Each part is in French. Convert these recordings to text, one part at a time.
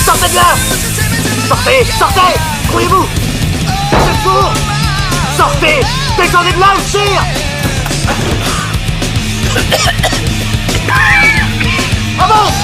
Sortez de là! Sortez! Sortez! Trouvez-vous! C'est fou! Sortez! Descendez de là, je tire! Avance!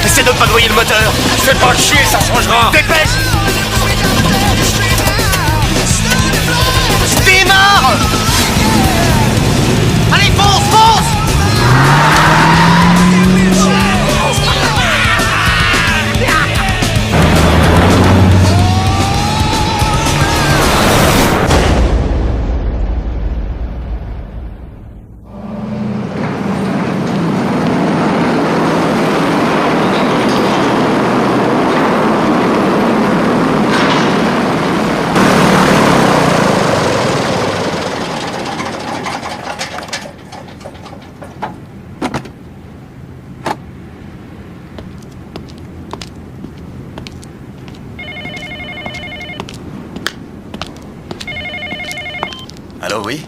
Essaie de ne pas noyer le moteur. Fais pas chier, ça changera. Dépêche! Démarre! Allez, fonce, fonce! Allô, oui?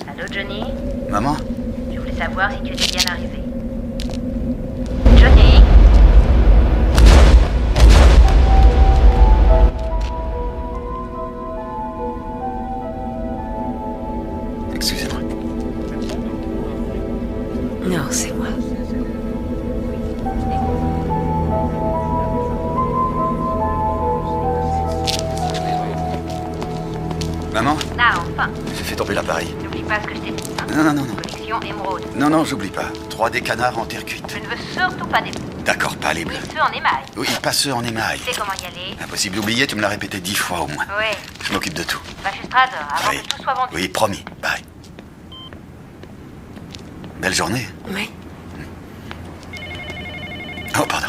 Allô, Johnny? Maman? Je voulais savoir si tu étais bien arrivé. Johnny? Excusez-moi. Non, c'est moi. Maman? Ah, enfin. J'ai fait tomber l'appareil. N'oublie pas ce que je t'ai dit. Hein. Non. Collection émeraude. Non, j'oublie pas. 3D canards en terre cuite. Je ne veux surtout pas des bleus. D'accord, pas les bleus. Oui, ceux en émail. Oui, pas ceux en émail. Tu sais comment y aller? Impossible d'oublier, tu me l'as répété 10 fois au moins. Oui. Je m'occupe de tout. Va chez Strasser avant Oui. que tout soit vendu. Oui, promis. Bye. Belle journée. Oui. Oh, pardon.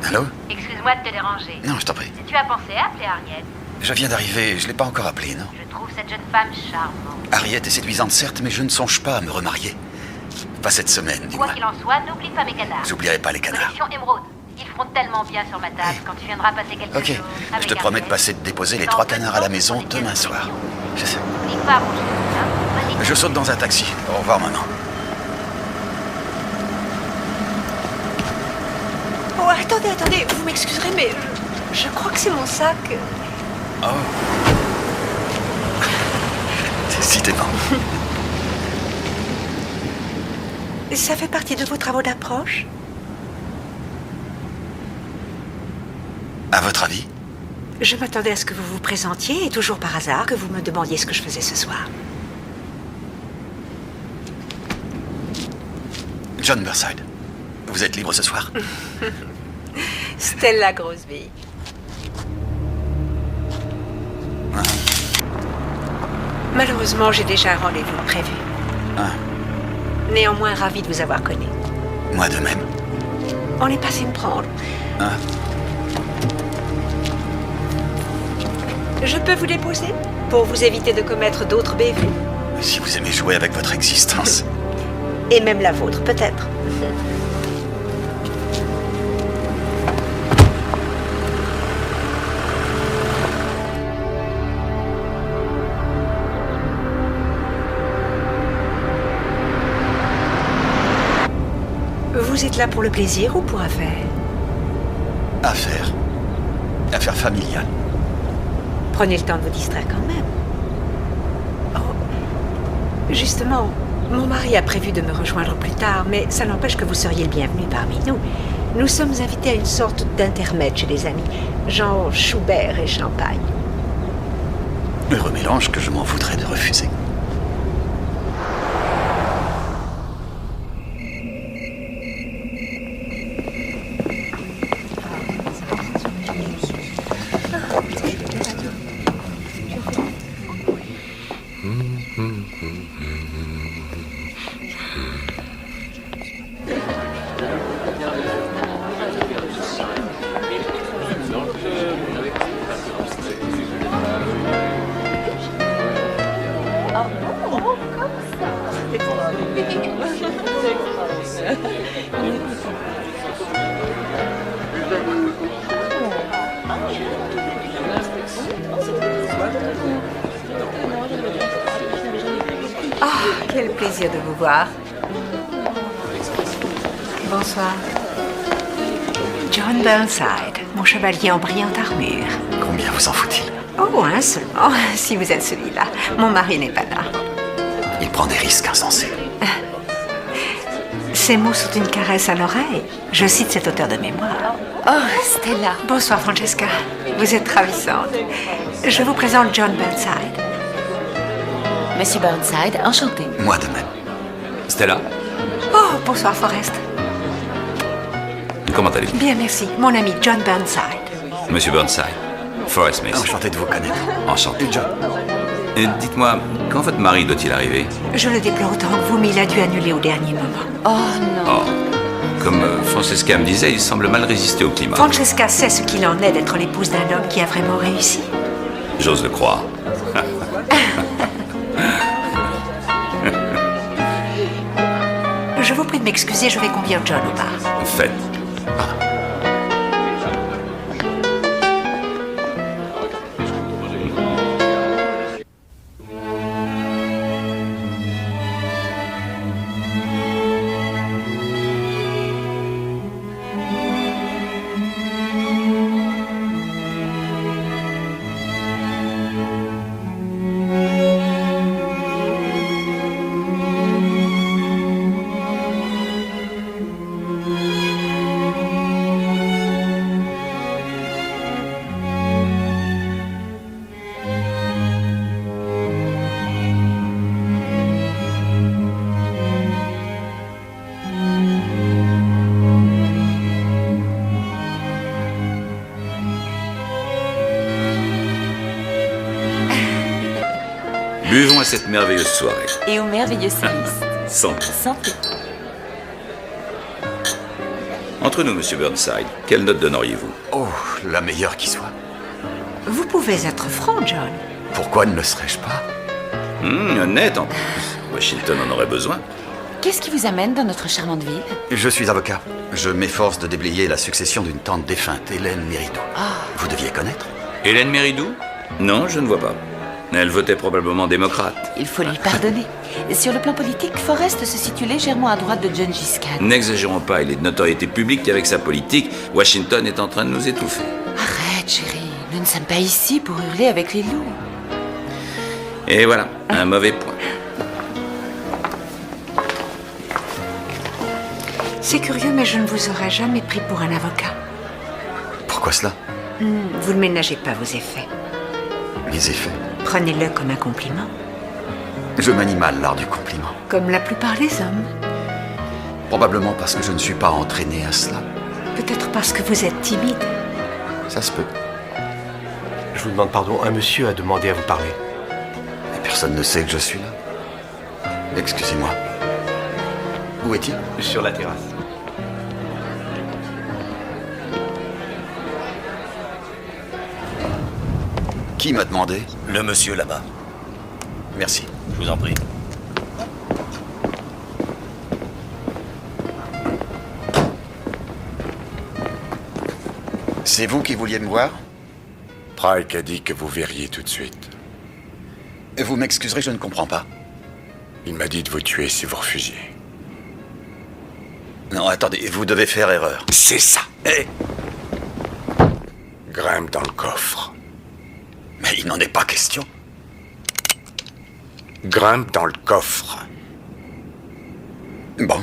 Allô? Excuse-moi de te déranger. Non, je t'en prie. Tu as pensé à appeler Harriet? Je viens d'arriver, je l'ai pas encore appelée, non? Je trouve cette jeune femme charmante. Harriet est séduisante, certes, mais je ne songe pas à me remarier. Pas cette semaine, du Quoi moins. qu'il en soit, n'oublie pas mes canards. J'oublierai pas les canards. Collection émeraude. Ils feront tellement bien sur ma table quand tu viendras passer quelques Ok, jours. je avec te promets de Harriet. passer de déposer les Sans 3 peu de canards à la temps maison pour les demain pièces soir. de Je sais. N'oublie pas, mon chéri. Hein. Vas-y. Je saute dans un taxi. Au revoir, maman. Oh, attendez, vous m'excuserez, mais je crois que c'est mon sac. Oh. Décidément. Ça fait partie de vos travaux d'approche? À votre avis? Je m'attendais à ce que vous vous présentiez et toujours par hasard que vous me demandiez ce que je faisais ce soir. John Burnside. Vous êtes libre ce soir? Stella Grosby. Malheureusement, j'ai déjà un rendez-vous prévu. Ah. Néanmoins, ravi de vous avoir connu. Moi de même. On est passé me prendre. Ah. Je peux vous déposer pour vous éviter de commettre d'autres bévues? Si vous aimez jouer avec votre existence. Et même la vôtre, peut-être. Vous êtes là pour le plaisir ou pour affaire? Affaire. Affaire familiale. Prenez le temps de vous distraire quand même. Oh. Justement, mon mari a prévu de me rejoindre plus tard, mais ça n'empêche que vous seriez le bienvenu parmi nous. Nous sommes invités à une sorte d'intermède chez des amis, genre Schubert et champagne. Heureux mélange que je m'en voudrais de refuser. Ah, quel plaisir de vous voir. Bonsoir. John Burnside, mon chevalier en brillante armure. Combien vous en faut-il? Oh, un seulement, si vous êtes celui-là. Mon mari n'est pas là. Il prend des risques insensés. Ces mots sont une caresse à l'oreille. Je cite cet auteur de mémoire. Oh, Stella. Bonsoir, Francesca. Vous êtes ravissante. Je vous présente John Burnside. Monsieur Burnside, enchanté. Moi de même. Stella, Oh, bonsoir, Forrest. comment allez-vous? Bien, merci. Mon ami John Burnside. Monsieur Burnside, Forrest Mason. Enchanté de vous connaître. Enchanté. Et John. Dites-moi, quand votre mari doit-il arriver? Je le déplore autant que vous, mais il a dû annuler au dernier moment. Oh non. Oh, comme Francesca me disait, il semble mal résister au climat. Francesca sait ce qu'il en est d'être l'épouse d'un homme qui a vraiment réussi. J'ose le croire. Je vous prie de m'excuser, je vais conduire John au bar. Faites. Buvons à cette merveilleuse soirée. Et au merveilleux service. Santé. Santé. Entre nous, monsieur Burnside, quelle note donneriez-vous? Oh, la meilleure qui soit. Vous pouvez être franc, John. Pourquoi ne le serais-je pas? Honnête en plus. Washington en aurait besoin. Qu'est-ce qui vous amène dans notre charmante ville? Je suis avocat. Je m'efforce de déblayer la succession d'une tante défunte, Hélène Mérideau. Vous deviez connaître? Hélène Méridoux? Non, je ne vois pas. Elle votait probablement démocrate. Il faut lui pardonner. Sur le plan politique, Forrest se situe légèrement à droite de John Giscard. N'exagérons pas, il est de notoriété publique qu'avec sa politique, Washington est en train de nous étouffer. Arrête, chérie. Nous ne sommes pas ici pour hurler avec les loups. Et voilà, un mauvais point. C'est curieux, mais je ne vous aurais jamais pris pour un avocat. Pourquoi cela? Vous ne ménagez pas vos effets. Mes effets. Prenez-le comme un compliment. Je manie mal l'art du compliment. Comme la plupart des hommes. Probablement parce que je ne suis pas entraîné à cela. Peut-être parce que vous êtes timide. Ça se peut. Je vous demande pardon, un monsieur a demandé à vous parler. Mais personne ne sait que je suis là. Excusez-moi. Où est-il? Sur la terrasse. Qui m'a demandé? Le monsieur là-bas. Merci. Je vous en prie. C'est vous qui vouliez me voir? Pryke a dit que vous verriez tout de suite. Vous m'excuserez, je ne comprends pas. Il m'a dit de vous tuer si vous refusiez. Non, attendez, vous devez faire erreur. C'est ça. Eh, Grimpe dans le coffre. mais il n'en est pas question. Grimpe dans le coffre. Bon.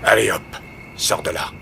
Allez hop, sors de là.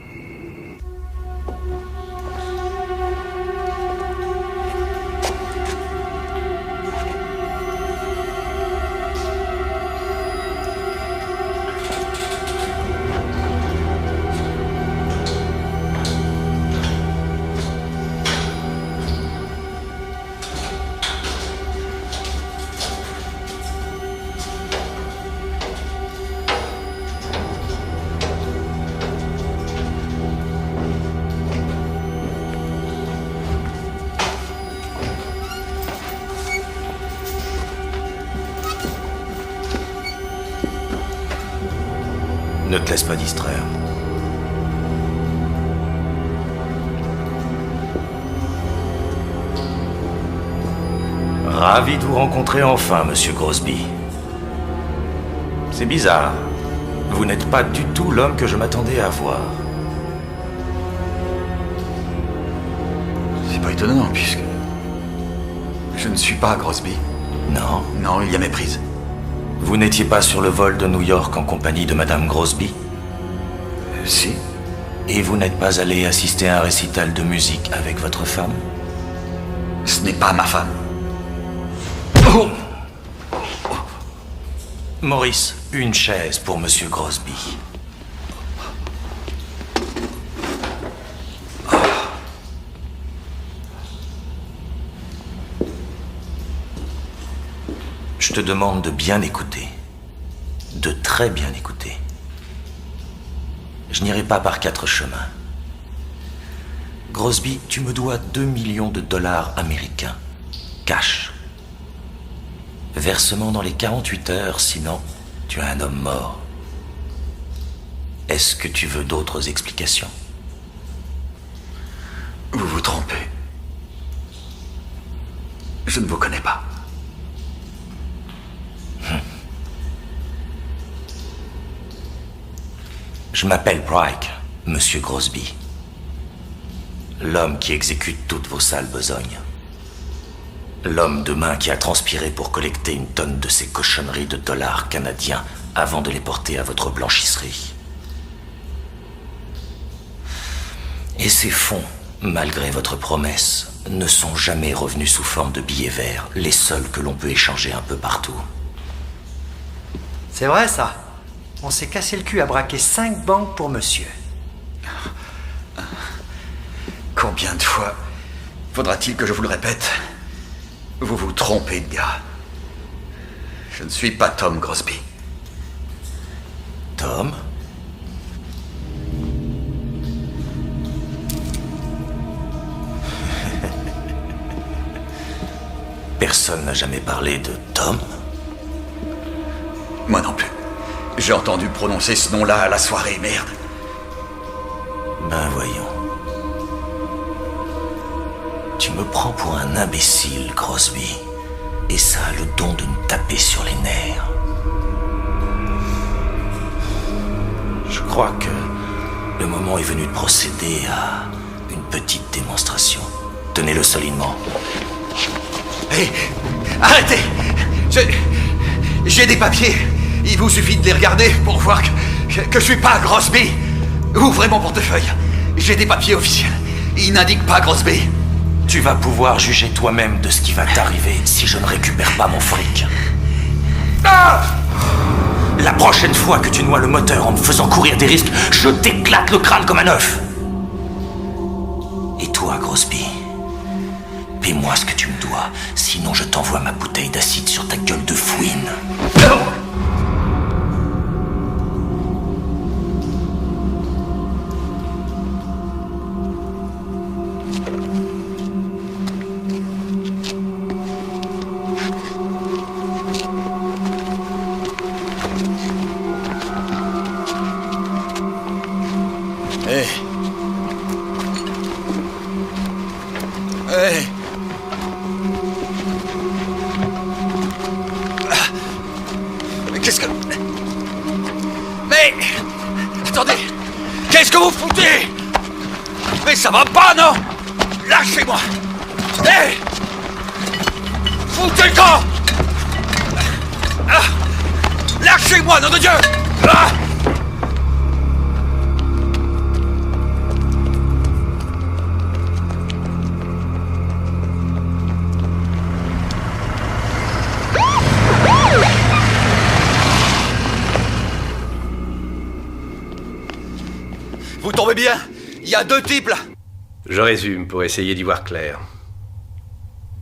Ne te laisse pas distraire. Ravi de vous rencontrer enfin, monsieur Grosby. C'est bizarre. Vous n'êtes pas du tout l'homme que je m'attendais à voir. C'est pas étonnant, puisque... je ne suis pas Grosby. Non. Non, il y a méprise. Vous n'étiez pas sur le vol de New York en compagnie de Madame Grosby? Si. Et vous n'êtes pas allé assister à un récital de musique avec votre femme? Ce n'est pas ma femme. Maurice, une chaise pour monsieur Grosby. Je te demande de bien écouter. De très bien écouter. Je n'irai pas par 4 chemins. Grosby, tu me dois 2 millions de dollars américains. Cash. Versement dans les 48 heures, sinon tu es un homme mort. Est-ce que tu veux d'autres explications? Vous vous trompez. Je ne vous connais pas. Je m'appelle Pryke, monsieur Grosby. L'homme qui exécute toutes vos sales besognes. L'homme de main qui a transpiré pour collecter une tonne de ces cochonneries de dollars canadiens avant de les porter à votre blanchisserie. Et ces fonds, malgré votre promesse, ne sont jamais revenus sous forme de billets verts, les seuls que l'on peut échanger un peu partout. C'est vrai ça. On s'est cassé le cul à braquer 5 banques pour monsieur. Combien de fois faudra-t-il que je vous le répète? Vous vous trompez de gars. Je ne suis pas Tom Grosby. Tom? Personne n'a jamais parlé de Tom? Moi non plus. J'ai entendu prononcer ce nom-là à la soirée, merde. Ben voyons. Tu me prends pour un imbécile, Grosby. Et ça a le don de me taper sur les nerfs. crois que le moment est venu de procéder à une petite démonstration. Tenez-le solidement. Hé, arrêtez! J'ai des papiers. Il vous suffit de les regarder pour voir que je suis pas Grosby. Ouvrez mon portefeuille. J'ai des papiers officiels. Ils n'indiquent pas Grosby. Tu vas pouvoir juger toi-même de ce qui va t'arriver si je ne récupère pas mon fric. Ah! La prochaine fois que tu noies le moteur en me faisant courir des risques, je t'éclate le crâne comme un œuf. Et toi, Grosby, paie-moi ce que tu me dois, sinon je t'envoie ma bouteille d'acide sur ta gueule de fouine. Hé. Hé. Mais qu'est-ce que... Mais... Attendez. Qu'est-ce que vous foutez? Mais ça va pas, non? Lâchez-moi. Hé. Foutez le camp. Lâchez-moi, nom de Dieu. Vous tombez bien? Il y a 2 types là. Je résume pour essayer d'y voir clair.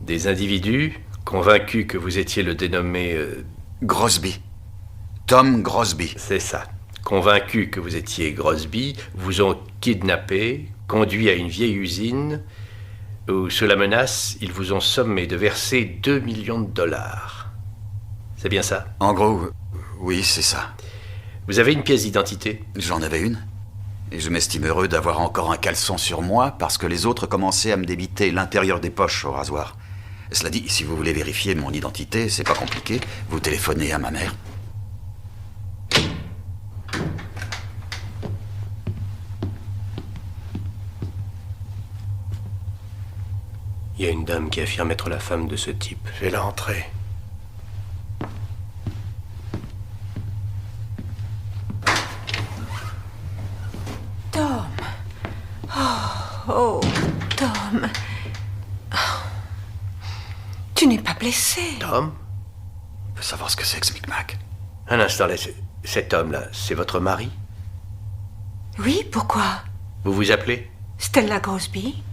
Des individus convaincus que vous étiez le dénommé... Grosby. Tom Grosby. C'est ça. Convaincus que vous étiez Grosby, vous ont kidnappé, conduit à une vieille usine où, sous la menace, ils vous ont sommé de verser 2 millions de dollars. C'est bien ça? En gros, oui, c'est ça. Vous avez une pièce d'identité? J'en avais une. Et je m'estime heureux d'avoir encore un caleçon sur moi parce que les autres commençaient à me débiter l'intérieur des poches au rasoir. Cela dit, si vous voulez vérifier mon identité, c'est pas compliqué. Vous téléphonez à ma mère. Il y a une dame qui affirme être la femme de ce type. Fais-la entrer. Tom. Oh, Tom. Oh. Tu n'es pas blessé. Tom? On peut savoir ce que c'est que ce micmac. Un instant, là, cet homme-là, c'est votre mari? Oui, pourquoi? Vous vous appelez? Stella Grosby.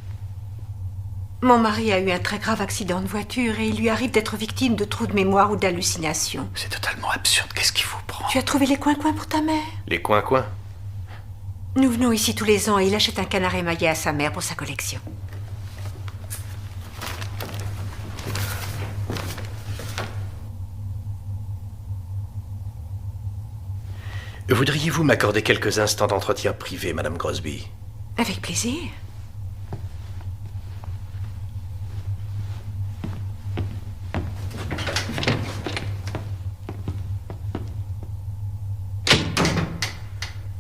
Mon mari a eu un très grave accident de voiture et il lui arrive d'être victime de trous de mémoire ou d'hallucinations. C'est totalement absurde. Qu'est-ce qui vous prend? Tu as trouvé les coins-coins pour ta mère? Les coins-coins? Nous venons ici tous les ans et il achète un canard émaillé à sa mère pour sa collection. Voudriez-vous m'accorder quelques instants d'entretien privé, Madame Grosby? Avec plaisir.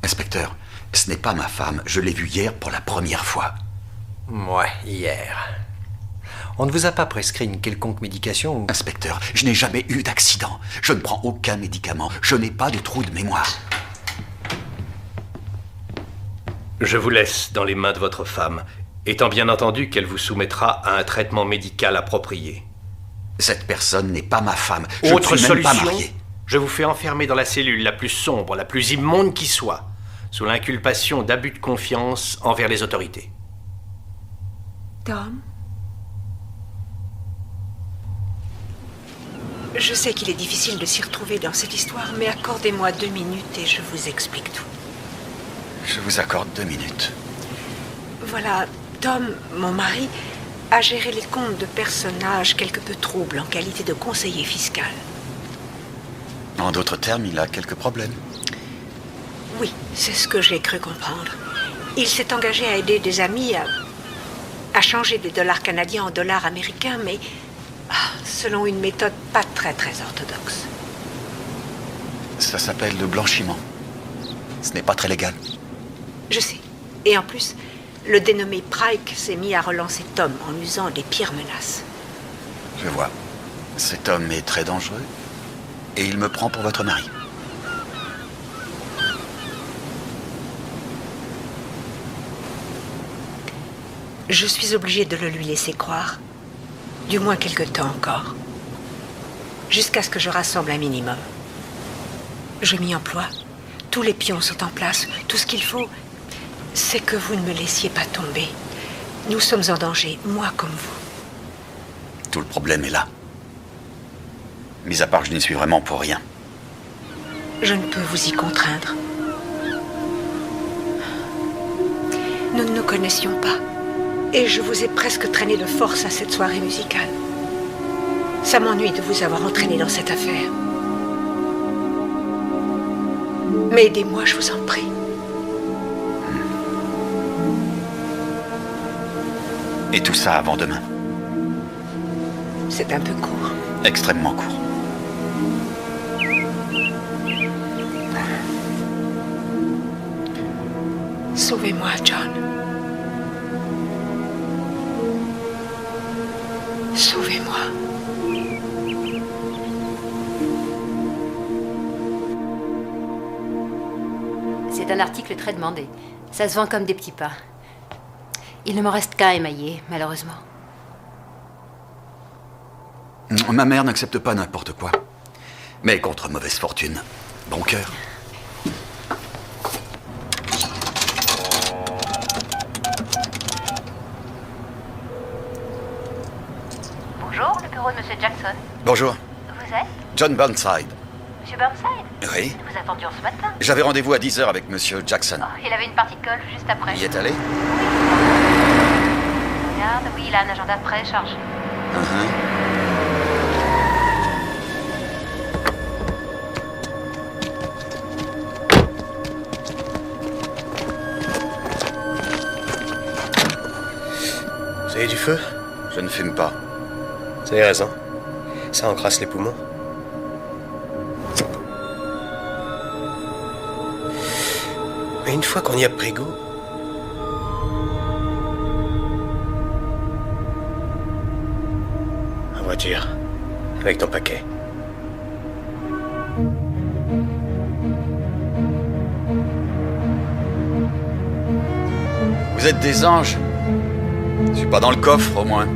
Inspecteur, ce n'est pas ma femme. Je l'ai vue hier pour la première fois. Ouais, hier. On ne vous a pas prescrit une quelconque médication ou... Inspecteur, je n'ai jamais eu d'accident. Je ne prends aucun médicament. Je n'ai pas de trou de mémoire. Je vous laisse dans les mains de votre femme, étant bien entendu qu'elle vous soumettra à un traitement médical approprié. Cette personne n'est pas ma femme. Je Autre ne suis même solution, pas marié. je vous fais enfermer dans la cellule la plus sombre, la plus immonde qui soit, sous l'inculpation d'abus de confiance envers les autorités. Tom? Je sais qu'il est difficile de s'y retrouver dans cette histoire, mais accordez-moi 2 minutes et je vous explique tout. Je vous accorde 2 minutes. Voilà, Tom, mon mari, a géré les comptes de personnages quelque peu troubles en qualité de conseiller fiscal. En d'autres termes, il a quelques problèmes. Oui, c'est ce que j'ai cru comprendre. Il s'est engagé à aider des amis à changer des dollars canadiens en dollars américains, mais selon une méthode pas très orthodoxe. Ça s'appelle le blanchiment. Ce n'est pas très légal. Je sais. Et en plus, le dénommé Pryke s'est mis à relancer Tom en usant les pires menaces. Je vois. Cet homme est très dangereux. Et il me prend pour votre mari. Je suis obligée de le lui laisser croire. Du moins quelque temps encore. Jusqu'à ce que je rassemble un minimum. Je m'y emploie. Tous les pions sont en place. Tout ce qu'il faut, c'est que vous ne me laissiez pas tomber. Nous sommes en danger, moi comme vous. Tout le problème est là. Mis à part que je n'y suis vraiment pour rien. Je ne peux vous y contraindre. Nous ne nous connaissions pas. Et je vous ai presque traîné de force à cette soirée musicale. Ça m'ennuie de vous avoir entraîné dans cette affaire. Mais aidez-moi, je vous en prie. Et tout ça avant demain. C'est un peu court. Extrêmement court. Sauvez-moi, John. Sauvez-moi. C'est un article très demandé. Ça se vend comme des petits pains. Il ne m'en reste qu'un émaillé, malheureusement. Ma mère n'accepte pas n'importe quoi. Mais contre mauvaise fortune, bon cœur. Bonjour, le bureau de Monsieur Jackson. Bonjour, Vous êtes John Burnside. Monsieur Burnside? Oui. Nous attendions ce matin. J'avais rendez-vous à 10h avec Monsieur Jackson. Oh, il avait une partie de golf juste après. Y est allé? Regarde, oui, il a un agenda très chargé. Vous avez du feu? Je ne fume pas. Vous avez raison. Ça encrasse les poumons. Mais une fois qu'on y a pris goût... En voiture, avec ton paquet. Vous êtes des anges. Je suis pas dans le coffre, au moins.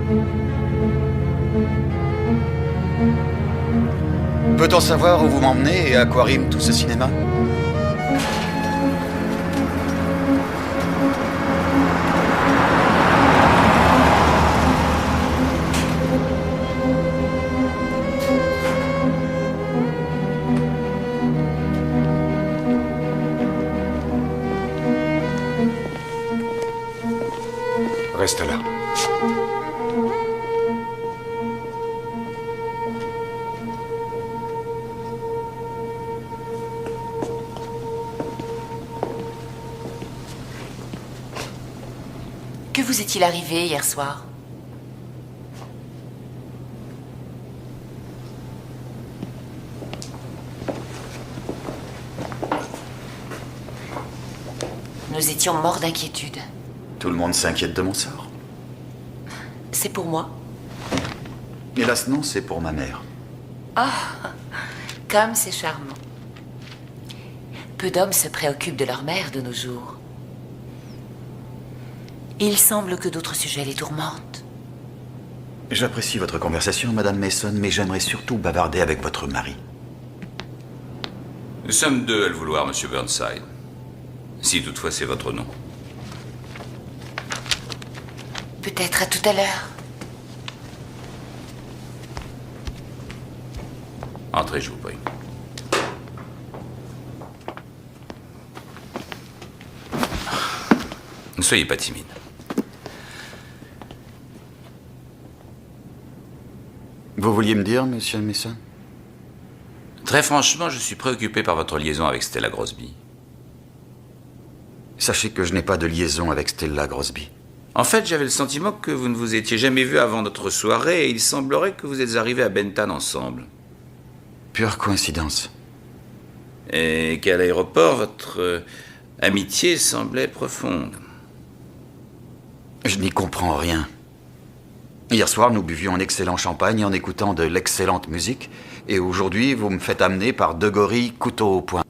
Peut-on savoir où vous m'emmenez et à quoi rime tout ce cinéma? Reste là. Que vous est-il arrivé hier soir? Nous étions morts d'inquiétude. Tout le monde s'inquiète de mon sort. C'est pour moi? Hélas non, c'est pour ma mère. Ah, comme c'est charmant. Peu d'hommes se préoccupent de leur mère de nos jours. Il semble que d'autres sujets les tourmentent. J'apprécie votre conversation, Madame Mason, mais j'aimerais surtout bavarder avec votre mari. Nous sommes deux à le vouloir, Monsieur Burnside. Si toutefois c'est votre nom. Peut-être à tout à l'heure. Entrez, je vous prie. Ne soyez pas timide. Vous vouliez me dire, Monsieur Mason? Très franchement, je suis préoccupé par votre liaison avec Stella Grosby. Sachez que je n'ai pas de liaison avec Stella Grosby. En fait, j'avais le sentiment que vous ne vous étiez jamais vus avant notre soirée et il semblerait que vous êtes arrivés à Bentham ensemble. Pure coïncidence. Et qu'à l'aéroport, votre amitié semblait profonde. Je n'y comprends rien. Hier soir, nous buvions un excellent champagne en écoutant de l'excellente musique. Et aujourd'hui, vous me faites amener par deux gorilles couteau au poing.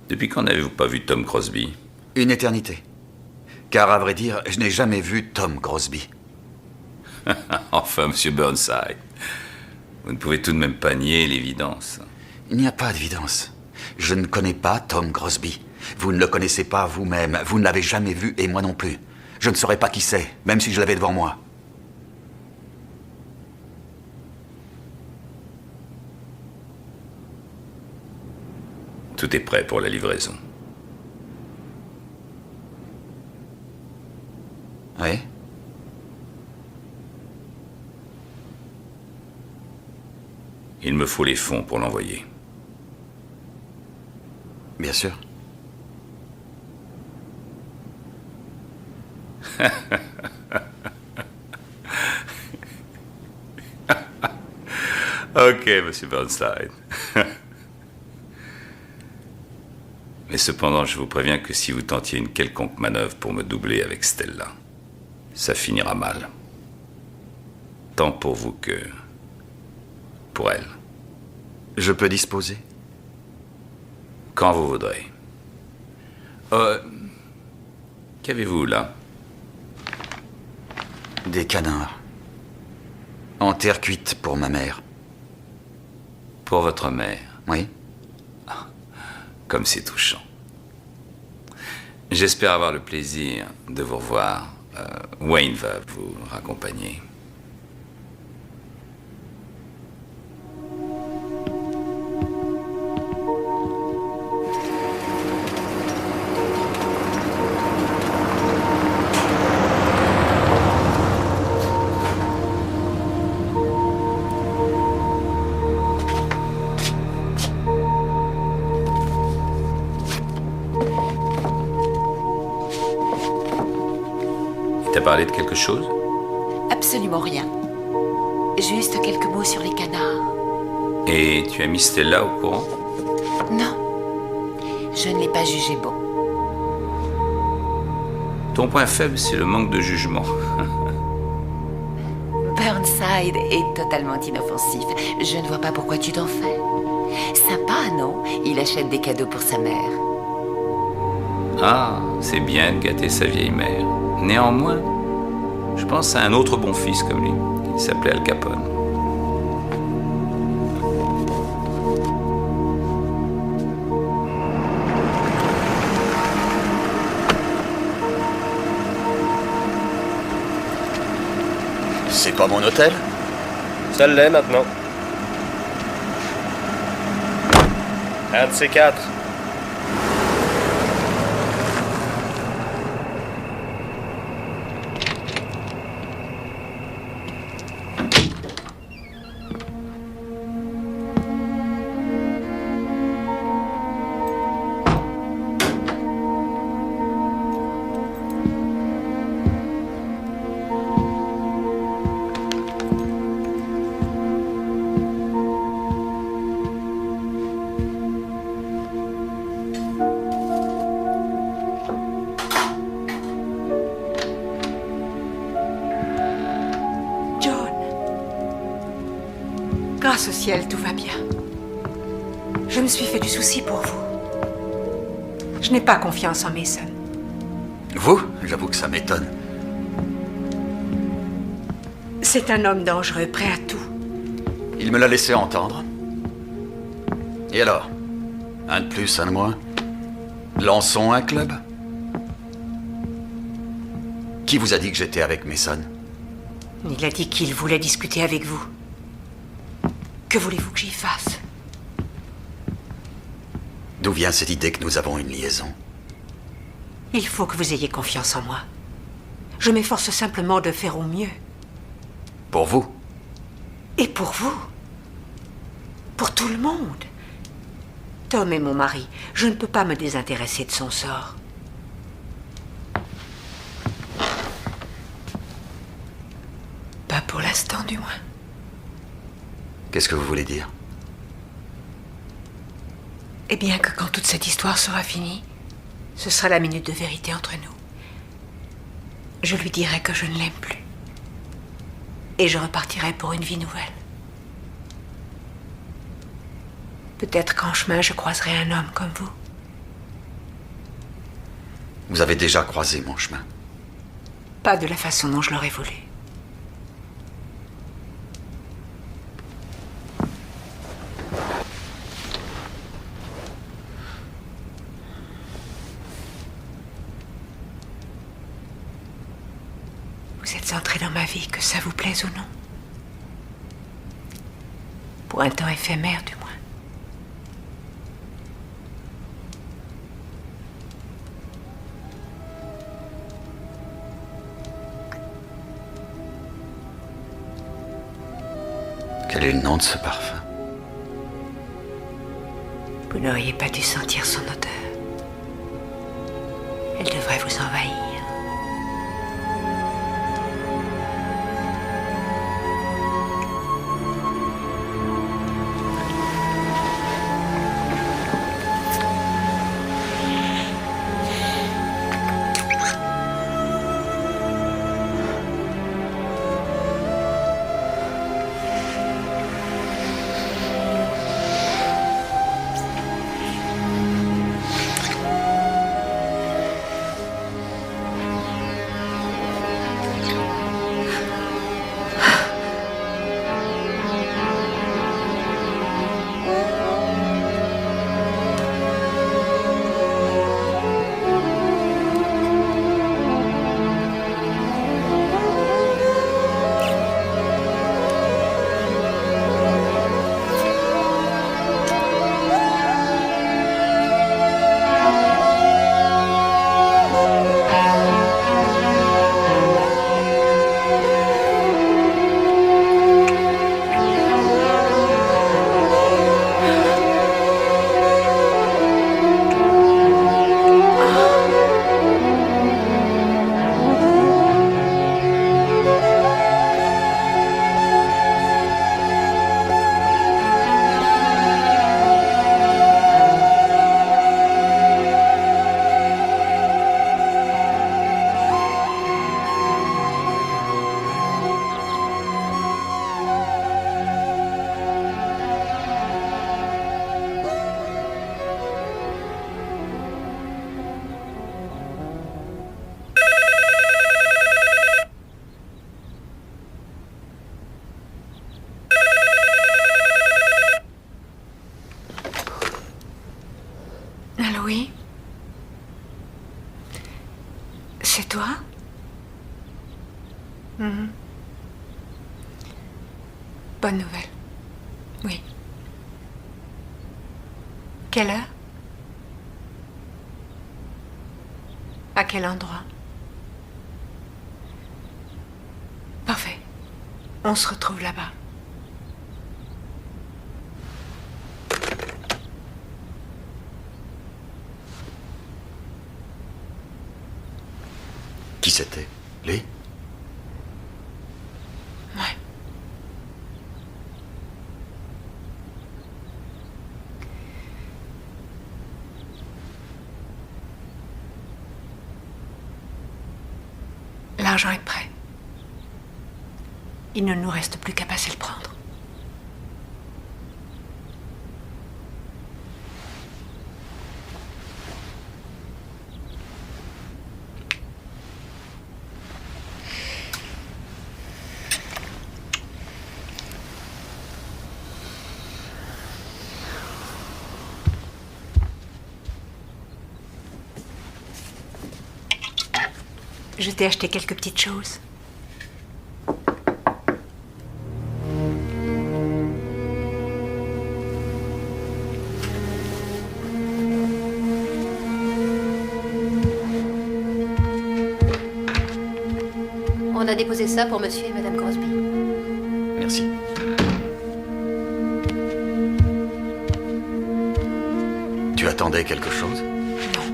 Depuis quand n'avez-vous pas vu Tom Crosby? Une éternité. Car, à vrai dire, je n'ai jamais vu Tom Crosby. Enfin, Monsieur Burnside, vous ne pouvez tout de même pas nier l'évidence. Il n'y a pas d'évidence. Je ne connais pas Tom Crosby. Vous ne le connaissez pas vous-même. Vous ne l'avez jamais vu et moi non plus. Je ne saurais pas qui c'est, même si je l'avais devant moi. Tout est prêt pour la livraison. Oui? Il me faut les fonds pour l'envoyer. Bien sûr. Ok, Monsieur Burnside. Mais cependant, je vous préviens que si vous tentiez une quelconque manœuvre pour me doubler avec Stella, ça finira mal. Tant pour vous que pour elle. Je peux disposer? Quand vous voudrez. Qu'avez-vous là? Des canards. En terre cuite pour ma mère. Pour votre mère? Oui. Comme c'est touchant. J'espère avoir le plaisir de vous revoir. Wayne va vous raccompagner. T'as parlé de quelque chose? Absolument rien. Juste quelques mots sur les canards. Et tu as mis Stella au courant? Non. Je ne l'ai pas jugé bon. Ton point faible, c'est le manque de jugement. Burnside est totalement inoffensif. Je ne vois pas pourquoi tu t'en fais. Sympa, non? Il achète des cadeaux pour sa mère. Ah, c'est bien de gâter sa vieille mère. Néanmoins, je pense à un autre bon fils comme lui. Il s'appelait Al Capone. C'est pas mon hôtel? Ça l'est maintenant. Un de ces quatre. Grâce au ciel, tout va bien. Je me suis fait du souci pour vous. Je n'ai pas confiance en Mason. Vous? J'avoue que ça m'étonne. C'est un homme dangereux, prêt à tout. Il me l'a laissé entendre. Et alors? Un de plus, un de moins? Lançons un club? Qui vous a dit que j'étais avec Mason? Il a dit qu'il voulait discuter avec vous. Que voulez-vous que j'y fasse? D'où vient cette idée que nous avons une liaison? Il faut que vous ayez confiance en moi. Je m'efforce simplement de faire au mieux. Pour vous? Et pour vous? Pour tout le monde. Tom est mon mari. Je ne peux pas me désintéresser de son sort. Pas pour l'instant, du moins. Qu'est-ce que vous voulez dire? Et bien que quand toute cette histoire sera finie, ce sera la minute de vérité entre nous. Je lui dirai que je ne l'aime plus. Et je repartirai pour une vie nouvelle. Peut-être qu'en chemin, je croiserai un homme comme vous. Vous avez déjà croisé mon chemin. Pas de la façon dont je l'aurais voulu. Vous êtes entré dans ma vie, que ça vous plaise ou non. Pour un temps éphémère, du moins. Quel est le nom de ce parfum? Vous n'auriez pas dû sentir son odeur. Elle devrait vous envahir. Allô, oui? C'est toi? Mhm. Bonne nouvelle. Oui. Quelle heure? À quel endroit? Parfait. On se retrouve là-bas. Qui c'était? Lee? Ouais. L'argent est prêt. Il ne nous reste plus qu'à passer le prendre. Je t'ai acheté quelques petites choses. On a déposé ça pour monsieur et madame Crosby. Merci. Tu attendais quelque chose? Non.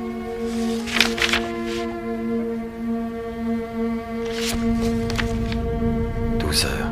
12 heures.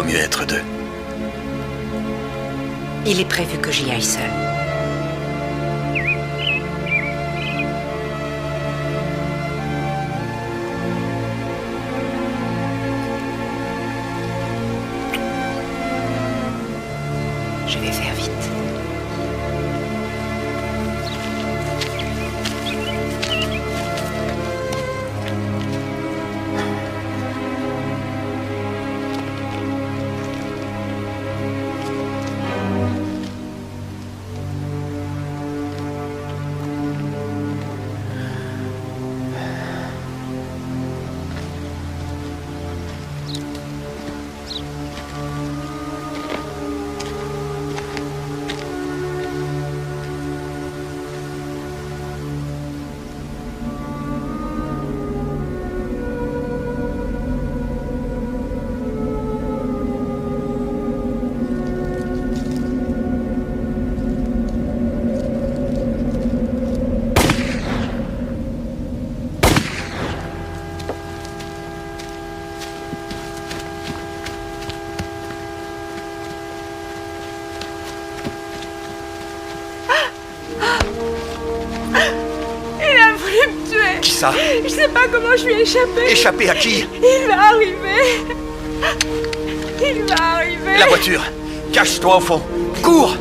mieux être deux. Il est prévu que j'y aille seule. Je vais faire vite. Qui ça? Je sais pas comment je lui ai échappé. Échappé à qui? Il va arriver. Il va arriver. La voiture! Cache-toi au fond! Cours!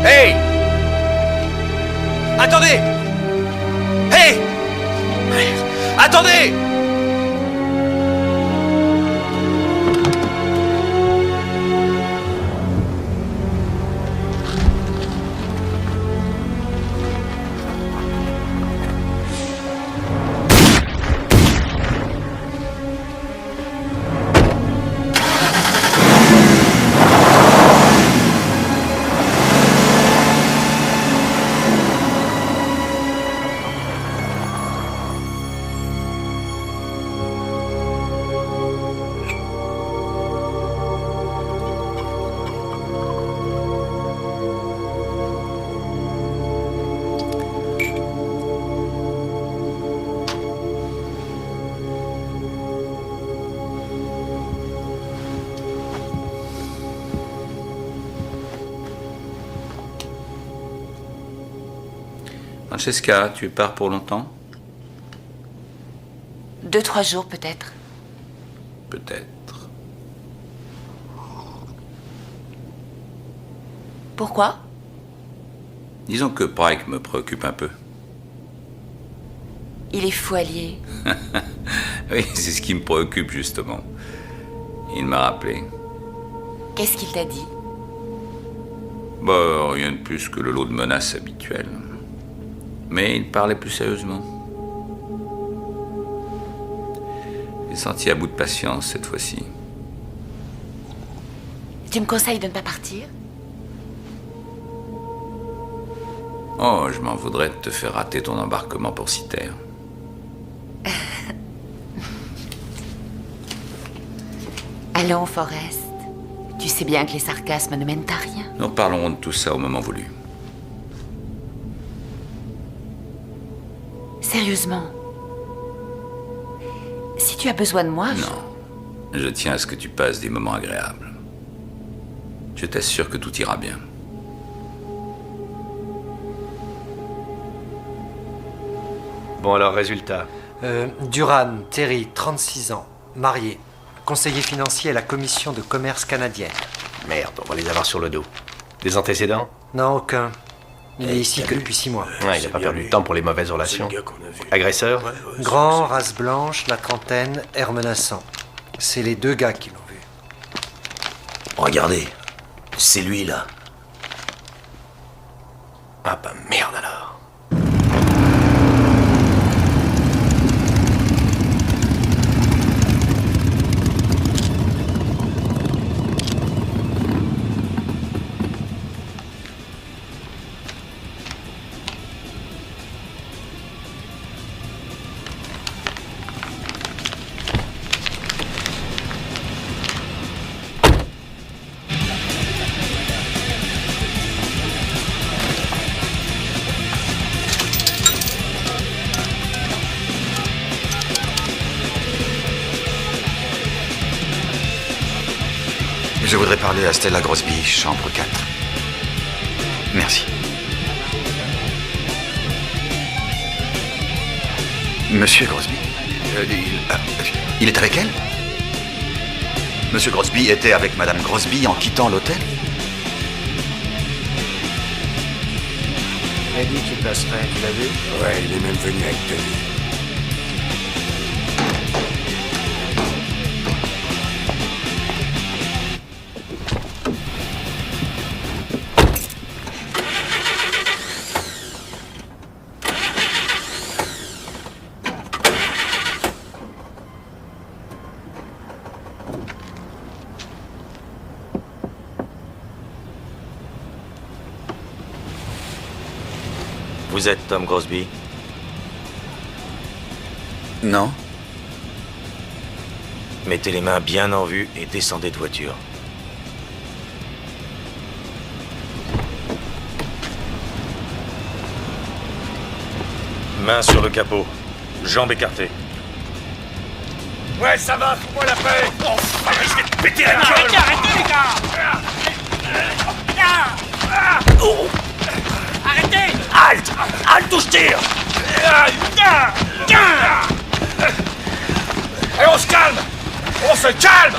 Hey! Attendez! Hey! Attendez! Francesca, tu pars pour longtemps? 2-3 jours peut-être. Peut-être. Pourquoi? Disons que Pike me préoccupe un peu. Il est fou allié. Oui, c'est ce qui me préoccupe justement. Il m'a rappelé. Qu'est-ce qu'il t'a dit? Bah, rien de plus que le lot de menaces habituel. Mais il parlait plus sérieusement. J'ai senti à bout de patience cette fois-ci. Tu me conseilles de ne pas partir? Oh, je m'en voudrais de te faire rater ton embarquement pour Citer. Allons, Forrest. Tu sais bien que les sarcasmes ne mènent à rien. Nous reparlerons de tout ça au moment voulu. Sérieusement. Si tu as besoin de moi, Non. Je tiens à ce que tu passes des moments agréables. Je t'assure que tout ira bien. Bon alors, résultat. Duran, Terry, 36 ans, marié, conseiller financier à la commission de commerce canadienne. Merde, on va les avoir sur le dos. Des antécédents? Non, aucun. Il est ici que depuis 6 mois. Ouais, il n'a pas perdu de temps pour les mauvaises relations. Agresseur? Grand, race blanche, la trentaine, air menaçant. C'est les 2 gars qui l'ont vu. Regardez, c'est lui là. Ah bah merde alors. Je voudrais parler à Stella Grosby, chambre 4. Merci. Monsieur Grosby il est avec elle? Monsieur Grosby était avec Madame Grosby en quittant l'hôtel? Il a dit qu'il passerait, tu l'as vu? Ouais, il est même venu avec Tony. Vous êtes Tom Grosby? Non. Mettez les mains bien en vue et descendez de voiture. Main sur le capot, jambes écartées. Ouais, ça va, fous-moi la paix. Oh, pas risquer de péter la gueule. Arrêtez, les gars. Arrêtez. Halte. Halte ou je tire. Et on se calme. On se calme.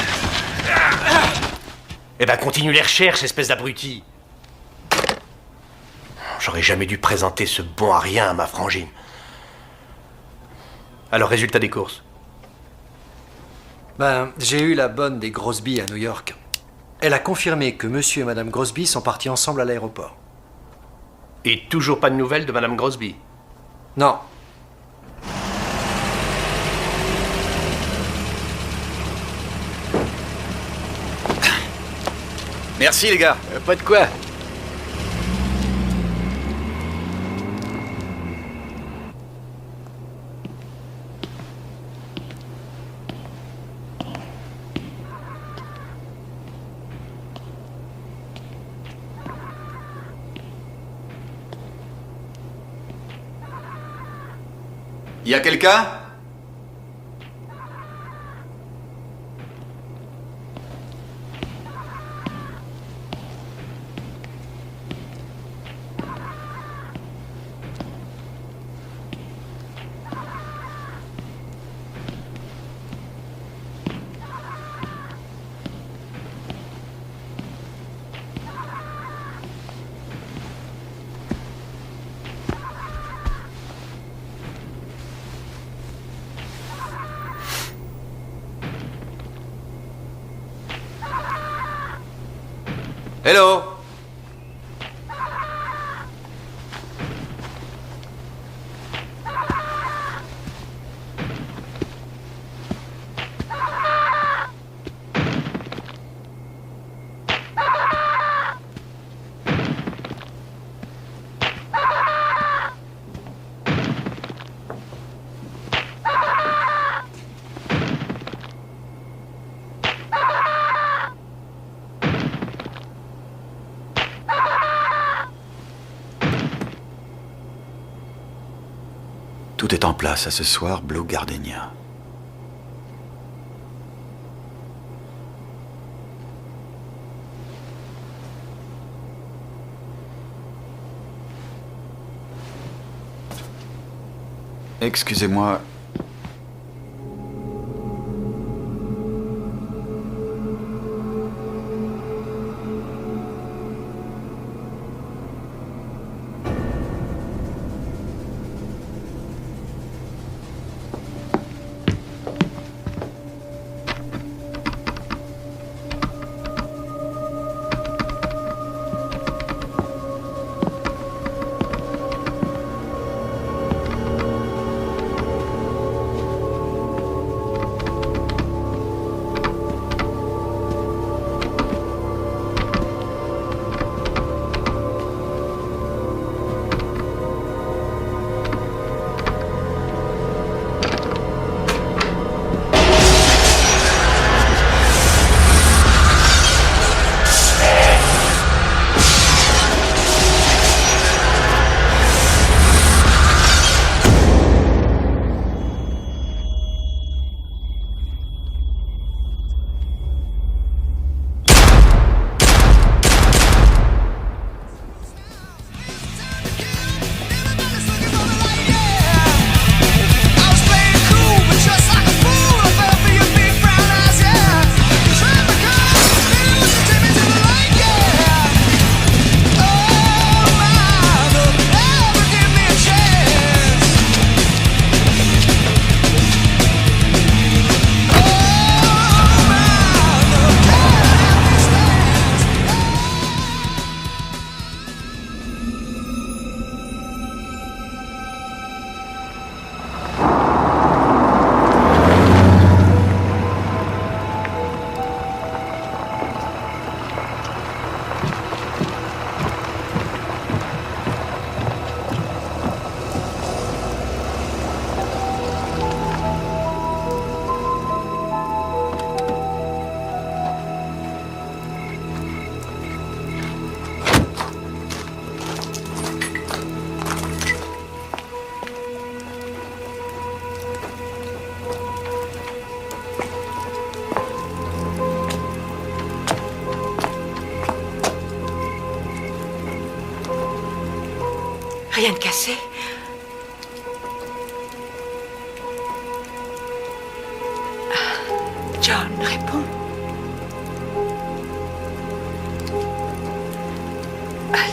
Eh ben, continue les recherches, espèce d'abruti. J'aurais jamais dû présenter ce bon à rien à ma frangine. Alors, résultat des courses. Ben, j'ai eu la bonne des Grosby à New York. Elle a confirmé que monsieur et madame Grosby sont partis ensemble à l'aéroport. Et toujours pas de nouvelles de madame Grosby? Non. Merci les gars. Pas de quoi. Y a quelqu'un? Hello. Tout est en place à ce soir, Blue Gardenia. Excusez-moi. Rien de cassé. John, réponds.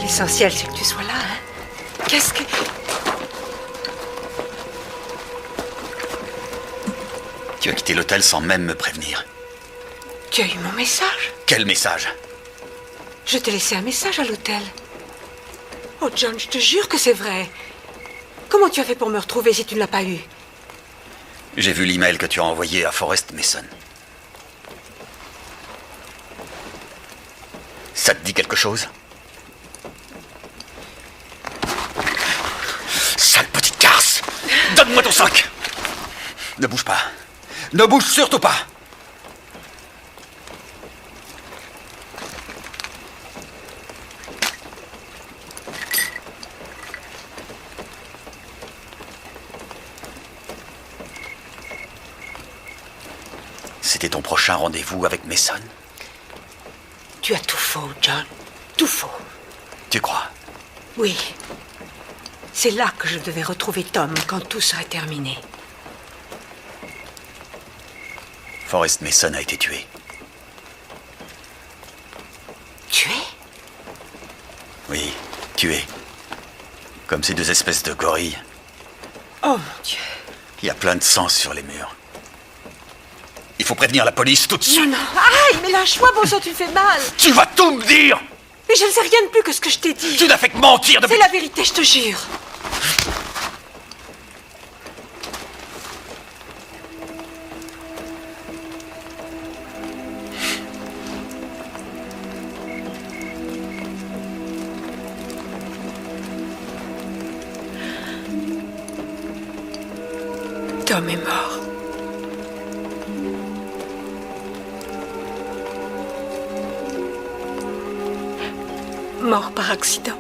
L'essentiel, c'est que tu sois là, hein. Qu'est-ce que... Tu as quitté l'hôtel sans même me prévenir. Tu as eu mon message? Quel message? Je t'ai laissé un message à l'hôtel. Oh, John, je te jure que c'est vrai. Comment tu as fait pour me retrouver si tu ne l'as pas eu? J'ai vu l'email que tu as envoyé à Forrest Mason. Ça te dit quelque chose? Sale petite garce! Donne-moi ton sac! Ne bouge pas. Ne bouge surtout pas! C'était ton prochain rendez-vous avec Mason? Tu as tout faux, John. Tout faux. Tu crois? Oui. C'est là que je devais retrouver Tom quand tout serait terminé. Forrest Mason a été tué. Tué? Oui, tué. Comme ces deux espèces de gorilles. Oh mon Dieu. Il y a plein de sang sur les murs. Il faut prévenir la police tout de suite. Non, non. Aïe, mais lâche-moi, bon sang, tu me fais mal. Tu vas tout me dire! Mais je ne sais rien de plus que ce que je t'ai dit. Tu n'as fait que mentir depuis... C'est la vérité, je te jure. Tom est mort. Mort par accident.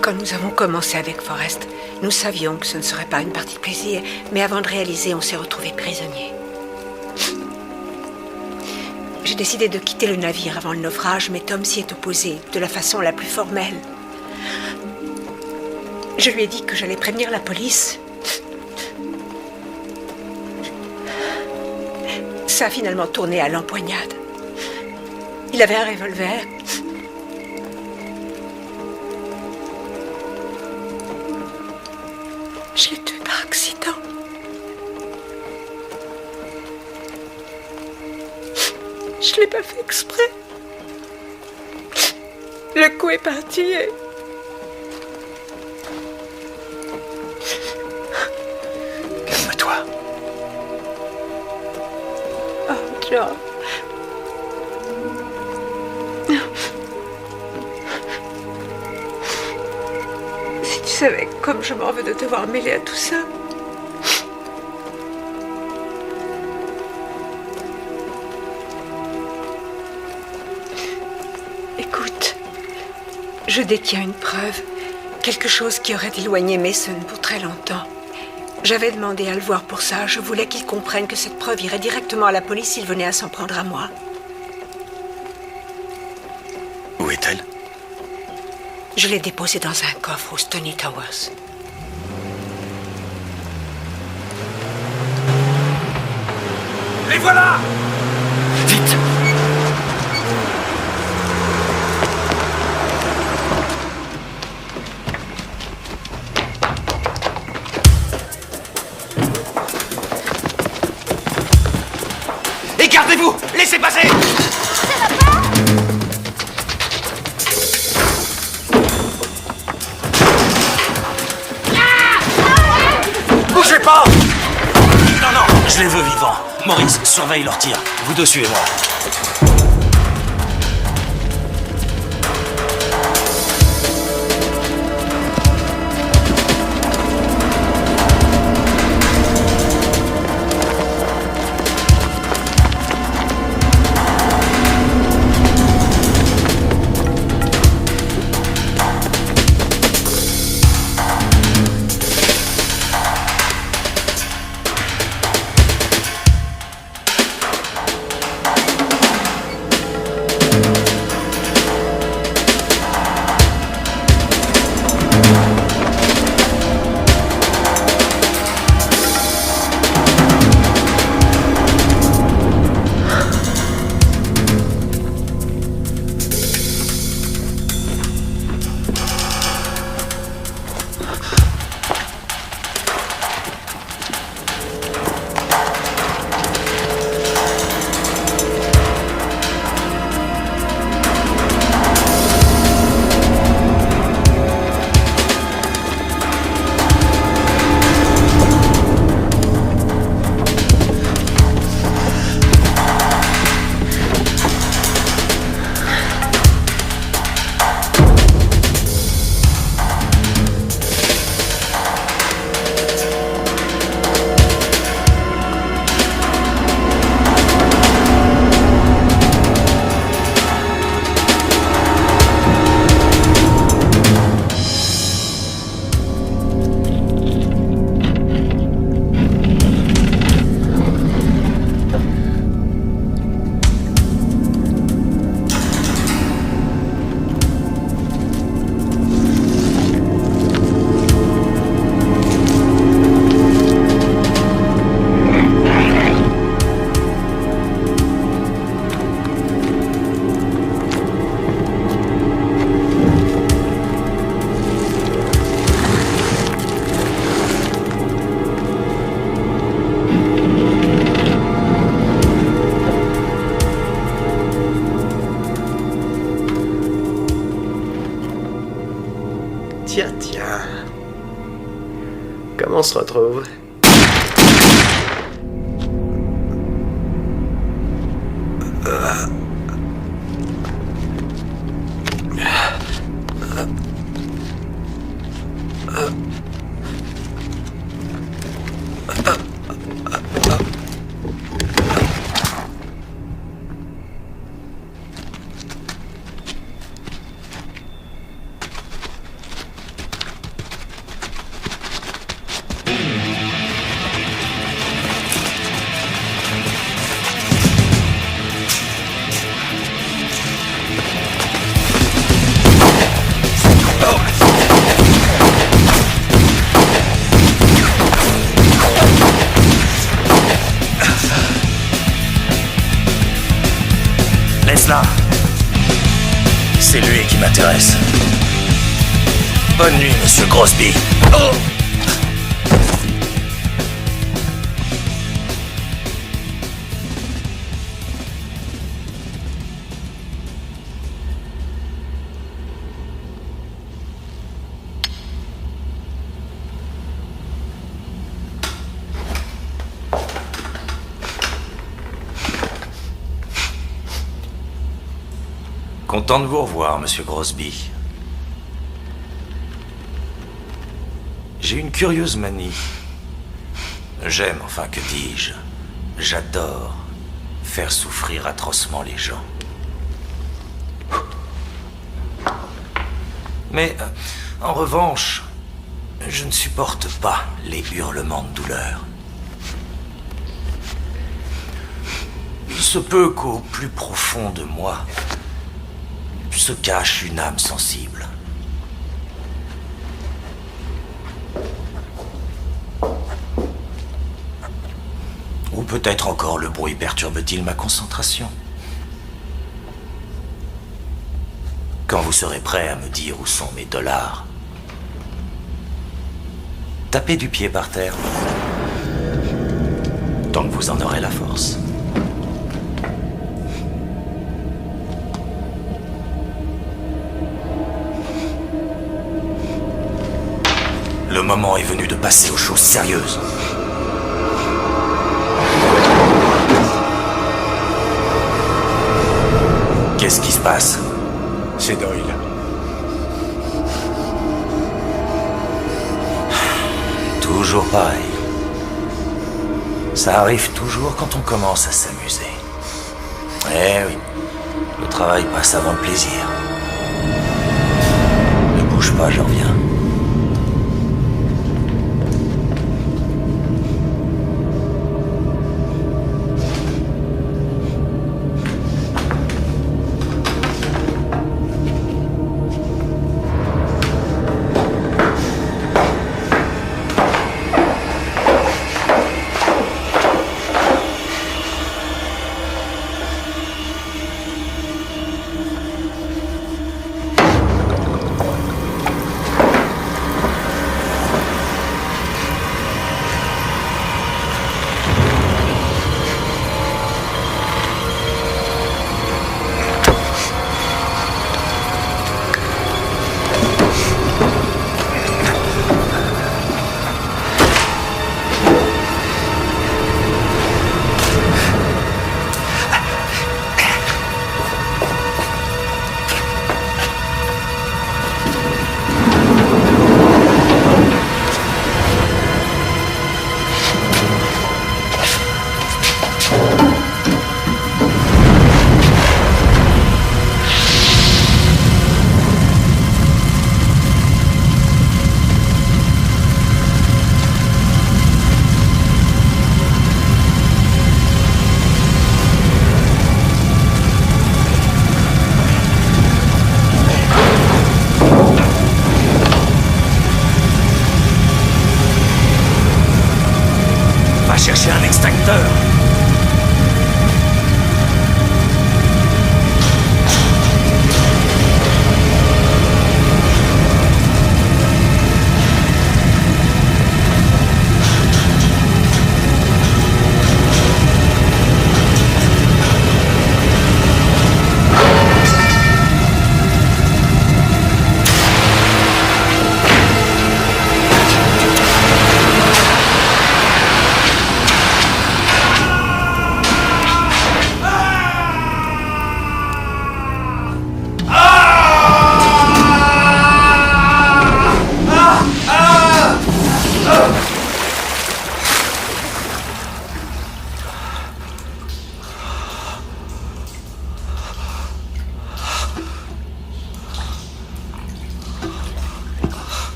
Quand nous avons commencé avec Forrest, nous savions que ce ne serait pas une partie de plaisir, mais avant de réaliser, on s'est retrouvés prisonniers. J'ai décidé de quitter le navire avant le naufrage, mais Tom s'y est opposé de la façon la plus formelle. Je lui ai dit que j'allais prévenir la police. Ça a finalement tourné à l'empoignade. Il avait un revolver. Je l'ai tué par accident. Je l'ai pas fait exprès. Le coup est parti et... Calme-toi. Oh, John. Si tu savais comme je m'en veux de te voir mêlée à tout ça. Écoute, je détiens une preuve, quelque chose qui aurait éloigné Mason pour très longtemps. J'avais demandé à le voir pour ça. Je voulais qu'il comprenne que cette preuve irait directement à la police s'il venait à s'en prendre à moi. Où est-elle? Je l'ai déposée dans un coffre au Stony Towers. Les voilà! Vite! Écartez-vous! Laissez passer! Bougez pas! Non, non, je les veux vivants. Maurice, surveille leur tir. Vous deux suivez-moi. Tiens. Comment on se retrouve? gosse-là. C'est lui qui m'intéresse. Bonne nuit, monsieur Grosby. Oh! Content de vous revoir, monsieur Grosby. J'ai une curieuse manie. J'aime, enfin que dis-je, j'adore faire souffrir atrocement les gens. Mais, en revanche, je ne supporte pas les hurlements de douleur. Il se peut qu'au plus profond de moi se cache une âme sensible. Ou peut-être encore le bruit perturbe-t-il ma concentration. Quand vous serez prêt à me dire où sont mes dollars, tapez du pied par terre, tant que vous en aurez la force. Le moment est venu de passer aux choses sérieuses. Qu'est-ce qui se passe? C'est Doyle. Toujours pareil. Ça arrive toujours quand on commence à s'amuser. Eh oui, le travail passe avant le plaisir. Ne bouge pas, j'en reviens. Chercher un extincteur.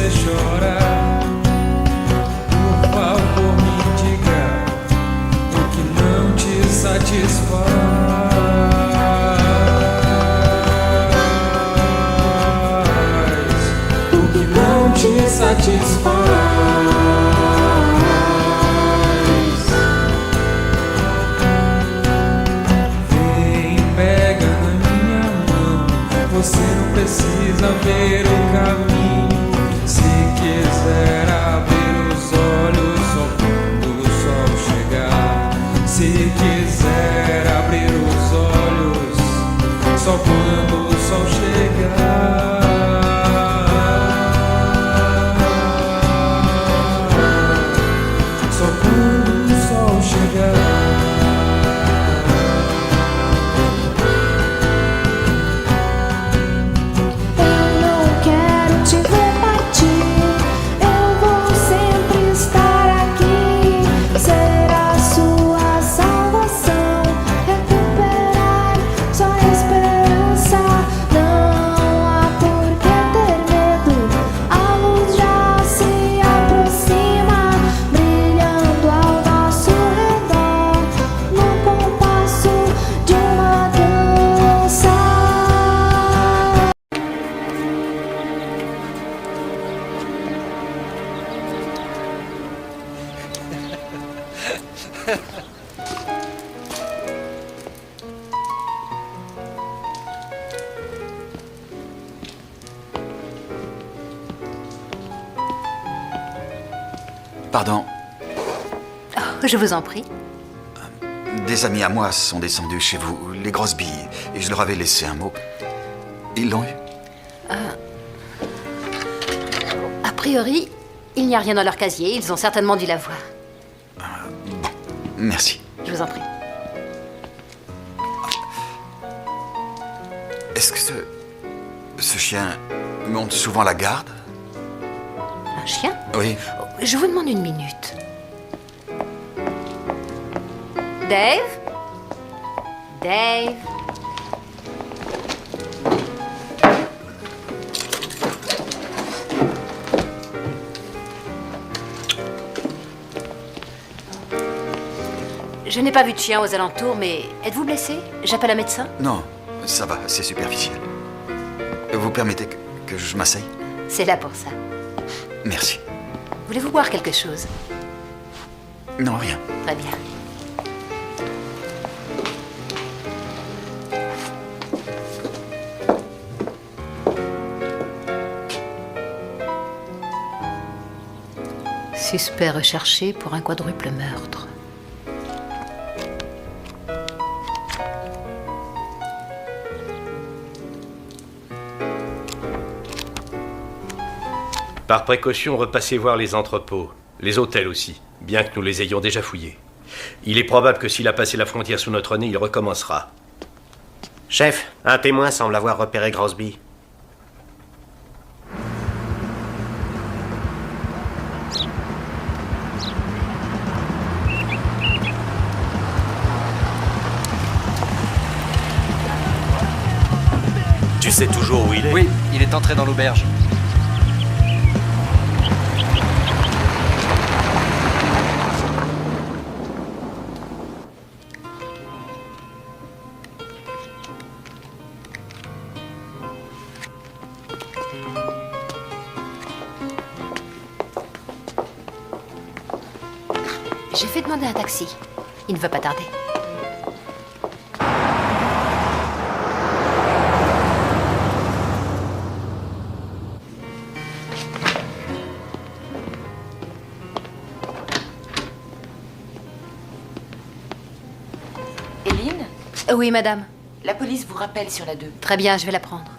você chora, por favor me diga o que não te satisfaz, o que não te satisfaz. Vem, pega na minha mão, você não precisa ver o caminho. Se quiser abrir os olhos só quando o sol chegar. Se quiser abrir os olhos só quando o sol chegar. Só quando o sol chegar. Pardon, Oh, je vous en prie. des amis à moi sont descendus chez vous, les Grosby, et je leur avais laissé un mot. Ils l'ont eu? A priori, il n'y a rien dans leur casier. Ils ont certainement dû l'avoir. Bon, merci. Je vous en prie. Est-ce que ce chien monte souvent la garde? Un chien? Oui. Je vous demande une minute. Dave? Dave? Je n'ai pas vu de chien aux alentours, mais êtes-vous blessé? J'appelle un médecin? Non, ça va, c'est superficiel. Vous permettez que je m'asseye? C'est là pour ça. Merci. Voulez-vous boire quelque chose? Non, rien. Très bien. Suspect recherché pour un quadruple meurtre. Par précaution, repassez voir les entrepôts, les hôtels aussi, bien que nous les ayons déjà fouillés. Il est probable que s'il a passé la frontière sous notre nez, il recommencera. Chef, un témoin semble avoir repéré Grosby. Tu sais toujours où il est? Oui, il est entré dans l'auberge. J'ai fait demander un taxi. Il ne va pas tarder. Éline? Oui, madame. La police vous rappelle sur la 2. Très bien, je vais la prendre.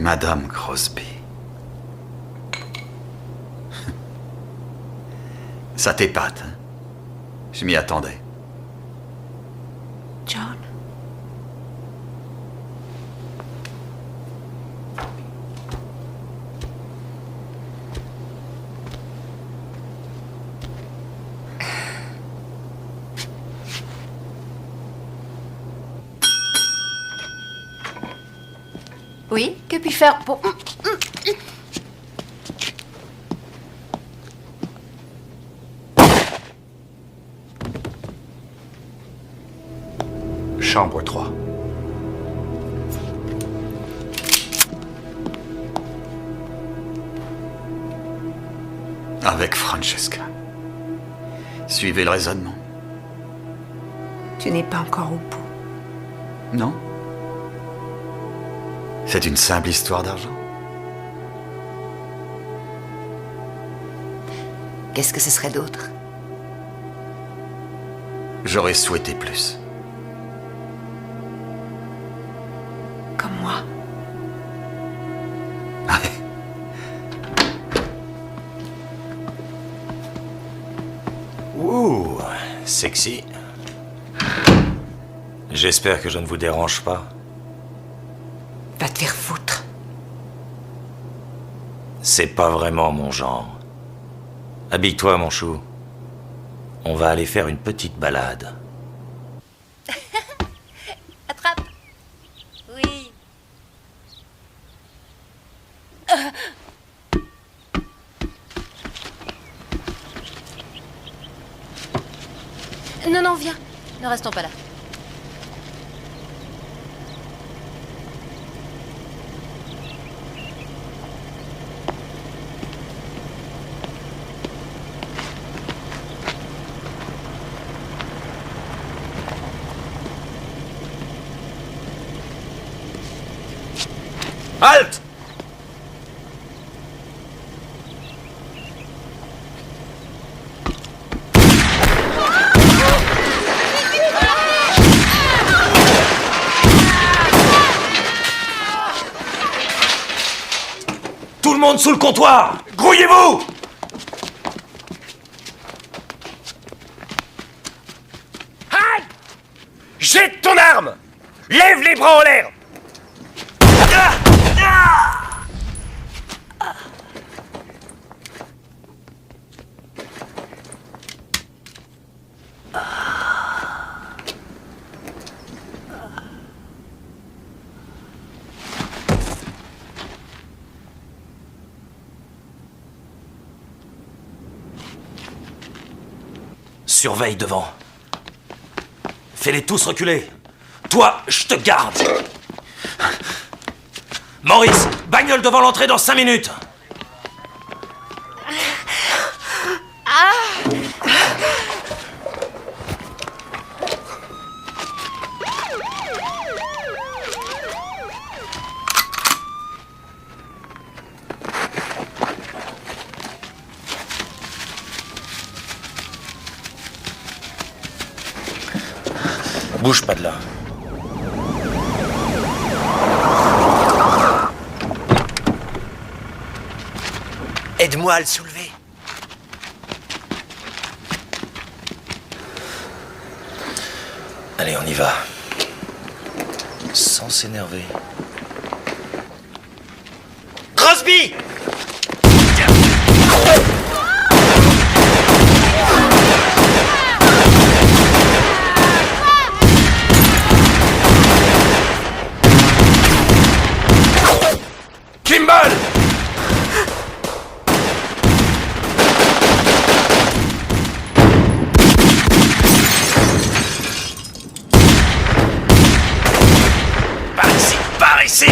Madame Crosby. Ça t'épate, hein? Je m'y attendais. John? Oui, que puis-je faire pour... Chambre 3. Avec Francesca. Suivez le raisonnement. Tu n'es pas encore au bout. Non? C'est une simple histoire d'argent. Qu'est-ce que ce serait d'autre? J'aurais souhaité plus. Comme moi. Ouh, sexy. J'espère que je ne vous dérange pas. Va te faire foutre. C'est pas vraiment mon genre. Habille-toi, mon chou. On va aller faire une petite balade. Attrape. Oui. Non, non, viens. Ne restons pas là. Halte! Tout le monde sous le comptoir! Grouillez-vous! Aïe! Jette ton arme! Lève les bras en l'air! Surveille devant. Fais-les tous reculer. Toi, je te garde. Maurice, bagnole devant l'entrée dans 5 minutes. Bouge pas de là. Aide-moi à le soulever. Allez, on y va. Sans s'énerver. Crosby! Kimball! Par ici! Par ici!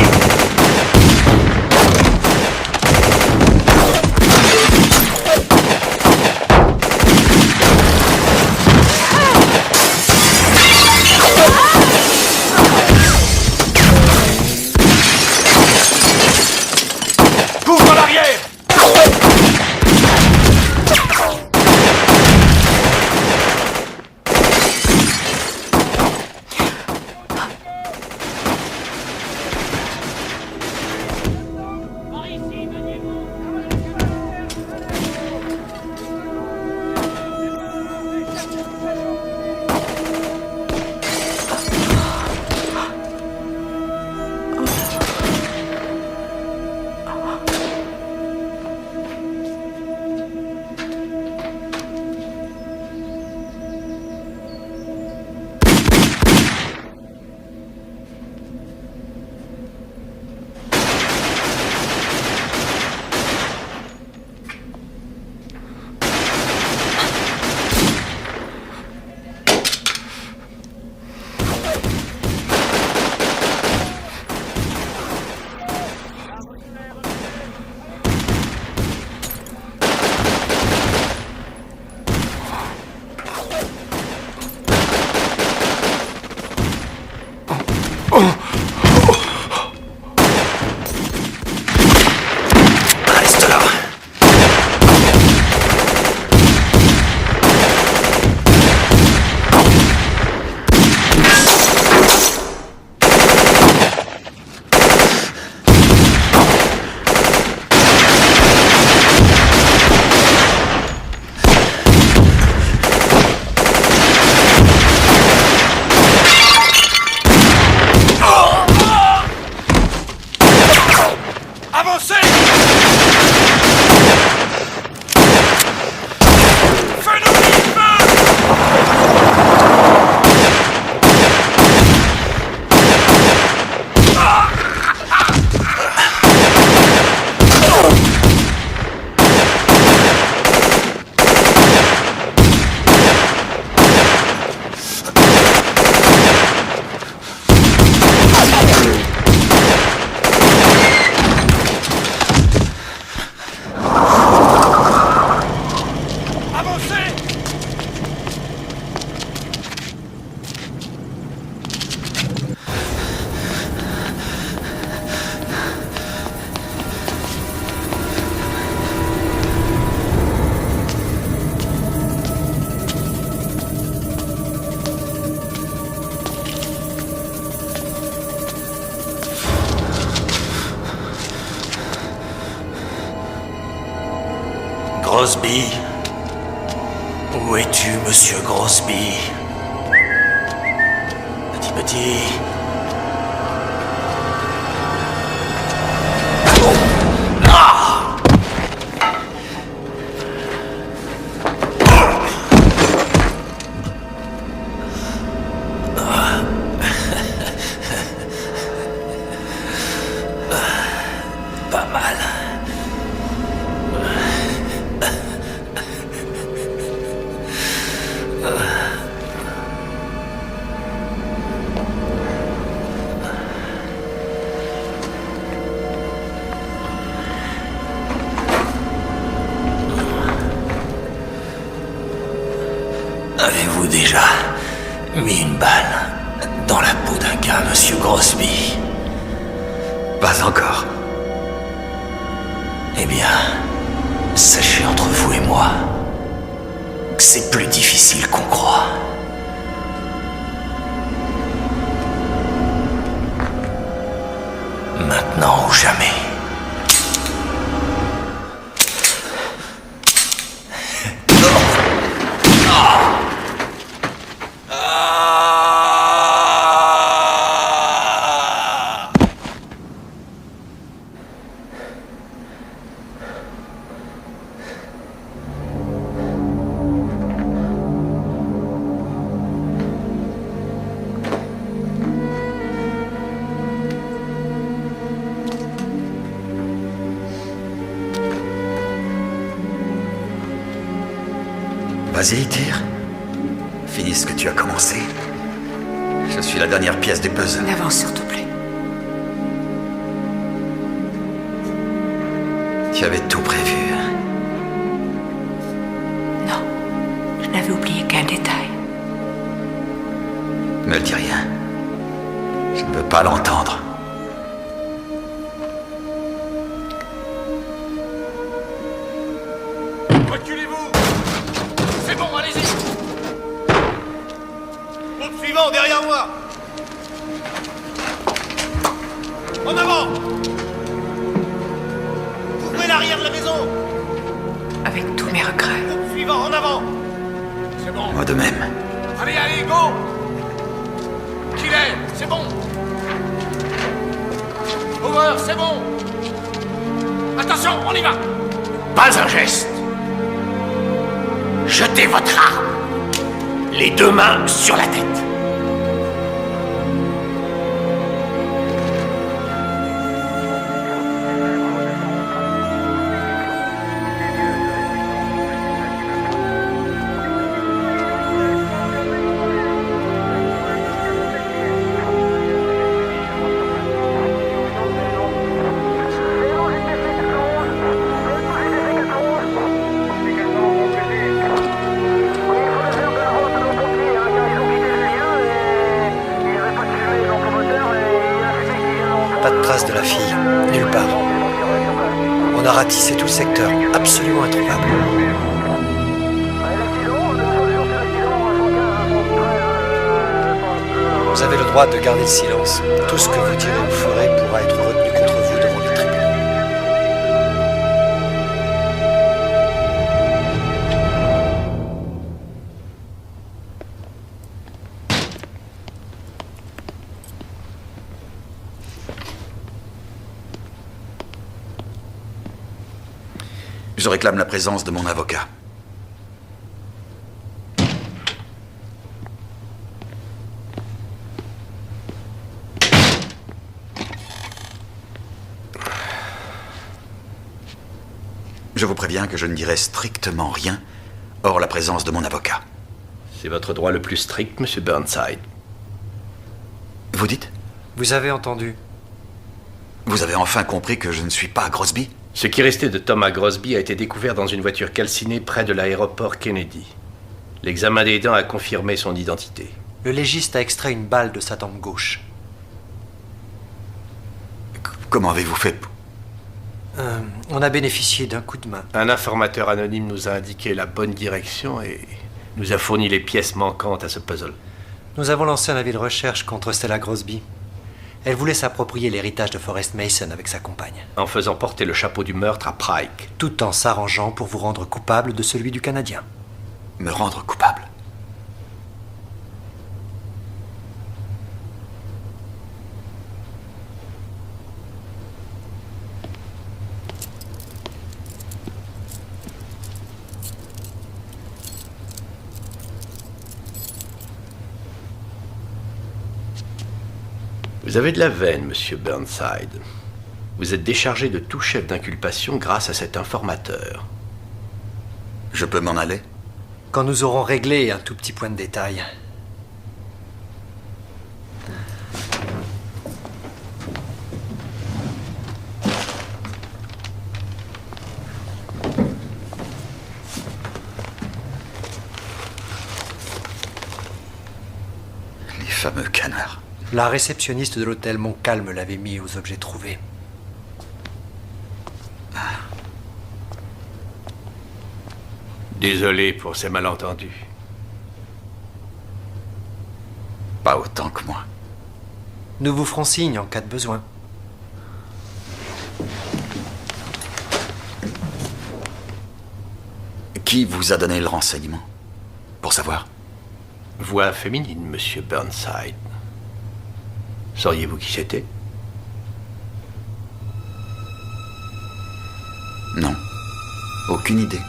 Grosby? Où es-tu, monsieur Grosby? Petit. Pas mal. Avez-vous déjà mis une balle dans la peau d'un gars, monsieur Grosby? Pas encore. Eh bien, sachez entre vous et moi que c'est plus difficile qu'on croit. Maintenant ou jamais. Vas-y, tire. Finis ce que tu as commencé. Je suis la dernière pièce du puzzle. N'avance surtout plus. Tu avais tout prévu. Non, je n'avais oublié qu'un détail. Ne me dis rien. Je ne veux pas l'entendre. Reculez-vous! C'est bon, allez-y! Groupe suivant, derrière moi! En avant! Ouvrez l'arrière de la maison! Avec tous mes regrets. Groupe suivant, en avant! C'est bon! Moi de même. Allez, allez, go! Qu'il est, c'est bon! Over, c'est bon! Attention, on y va! Pas un geste! Jetez votre arme! Les deux mains sur la tête! Pas de trace de la fille, nulle part. On a ratissé tout le secteur, absolument introuvable. Vous avez le droit de garder le silence. Tout ce que vous direz ou ferez pourra être retenu contre vous devant le tribunal. Je réclame la présence de mon avocat. Je vous préviens que je ne dirai strictement rien hors la présence de mon avocat. C'est votre droit le plus strict, monsieur Burnside. Vous dites? Vous avez entendu. Vous avez enfin compris que je ne suis pas Grosby? Ce qui restait de Thomas Grosby a été découvert dans une voiture calcinée près de l'aéroport Kennedy. L'examen des dents a confirmé son identité. Le légiste a extrait une balle de sa tempe gauche. Comment avez-vous fait? On a bénéficié d'un coup de main. Un informateur anonyme nous a indiqué la bonne direction et nous a fourni les pièces manquantes à ce puzzle. Nous avons lancé un avis de recherche contre Stella Grosby. Elle voulait s'approprier l'héritage de Forrest Mason avec sa compagne. En faisant porter le chapeau du meurtre à Pike. Tout en s'arrangeant pour vous rendre coupable de celui du Canadien. Me rendre coupable? Vous avez de la veine, monsieur Burnside. Vous êtes déchargé de tout chef d'inculpation grâce à cet informateur. Je peux m'en aller? Quand nous aurons réglé un tout petit point de détail. Les fameux canards. La réceptionniste de l'hôtel Montcalm l'avait mis aux objets trouvés. Désolé pour ces malentendus. Pas autant que moi. Nous vous ferons signe en cas de besoin. Qui vous a donné le renseignement? Pour savoir? Voix féminine, monsieur Burnside. Sauriez-vous qui c'était? Non. Aucune idée.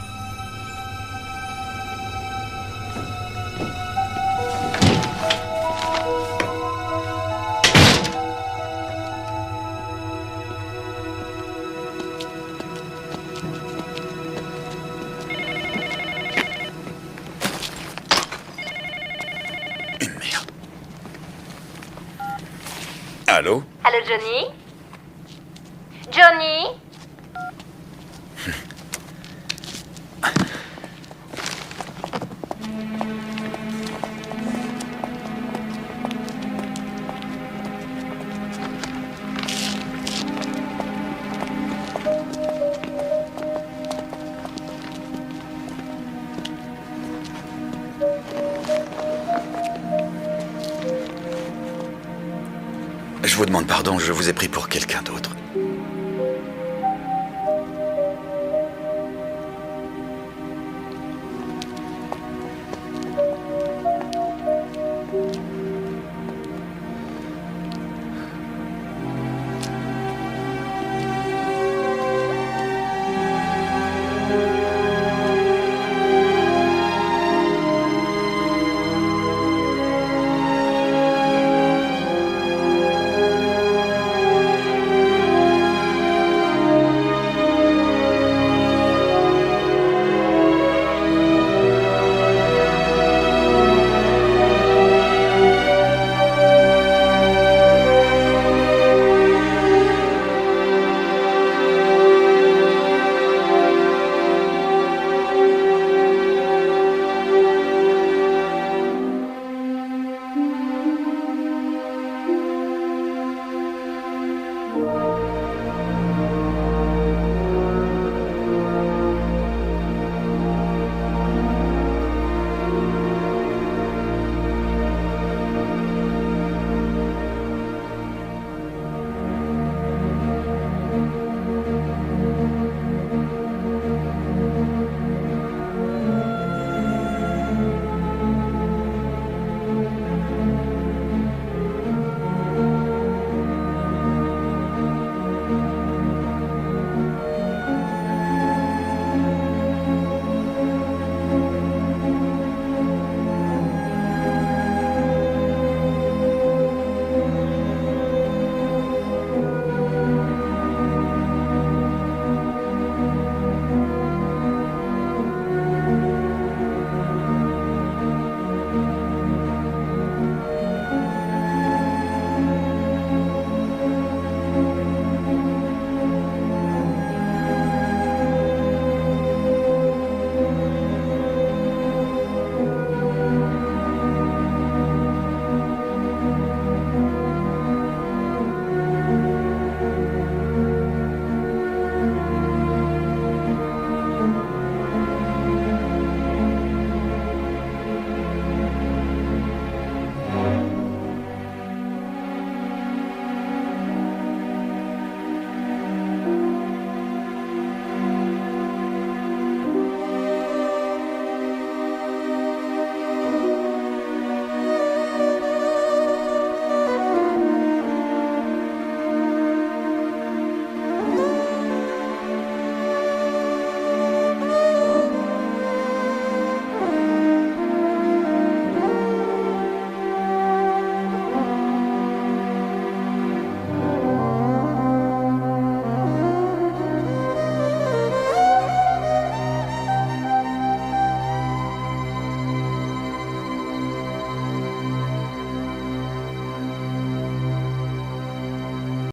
Allô? Allô, Johnny? Johnny? Je vous demande pardon, je vous ai pris pour quelqu'un d'autre.